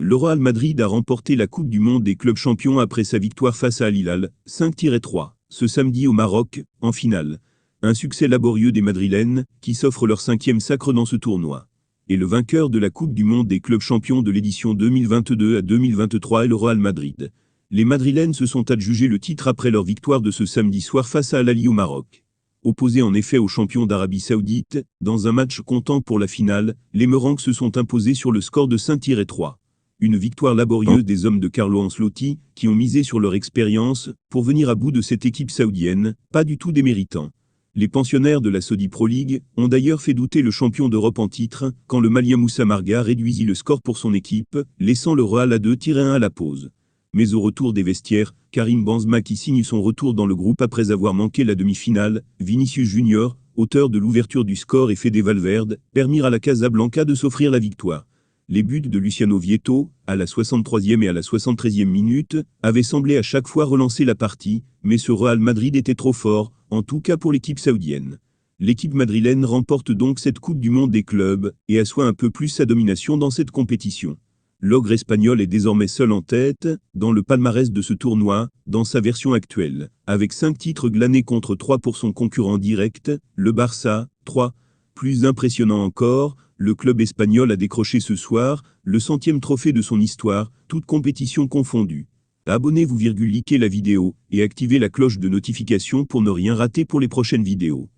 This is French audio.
Le Real Madrid a remporté la Coupe du Monde des clubs champions après sa victoire face à Al Hilal, 5-3, ce samedi au Maroc, en finale. Un succès laborieux des Madrilènes, qui s'offrent leur 5e sacre dans ce tournoi. Et le vainqueur de la Coupe du Monde des clubs champions de l'édition 2022 à 2023 est le Real Madrid. Les Madrilènes se sont adjugés le titre après leur victoire de ce samedi soir face à Al Ahly au Maroc. Opposés en effet aux champions d'Arabie Saoudite, dans un match comptant pour la finale, les Merengues se sont imposés sur le score de 5-3. Une victoire laborieuse des hommes de Carlo Ancelotti, qui ont misé sur leur expérience, pour venir à bout de cette équipe saoudienne, pas du tout déméritant. Les pensionnaires de la Saudi Pro League ont d'ailleurs fait douter le champion d'Europe en titre, quand le Malien Moussa Marga réduisit le score pour son équipe, laissant le Real à 2-1 à la pause. Mais au retour des vestiaires, Karim Benzema qui signe son retour dans le groupe après avoir manqué la demi-finale, Vinicius Junior, auteur de l'ouverture du score et Fede Valverde, permirent à la Casablanca de s'offrir la victoire. Les buts de Luciano Vietto, à la 63e et à la 73e minute, avaient semblé à chaque fois relancer la partie, mais ce Real Madrid était trop fort, en tout cas pour l'équipe saoudienne. L'équipe madrilène remporte donc cette Coupe du Monde des clubs, et assoit un peu plus sa domination dans cette compétition. L'ogre espagnol est désormais seul en tête, dans le palmarès de ce tournoi, dans sa version actuelle, avec 5 titres glanés contre 3 pour son concurrent direct, le Barça, 3. Plus impressionnant encore, le club espagnol a décroché ce soir le 100e trophée de son histoire, toute compétition confondue. Abonnez-vous, likez la vidéo et activez la cloche de notification pour ne rien rater pour les prochaines vidéos.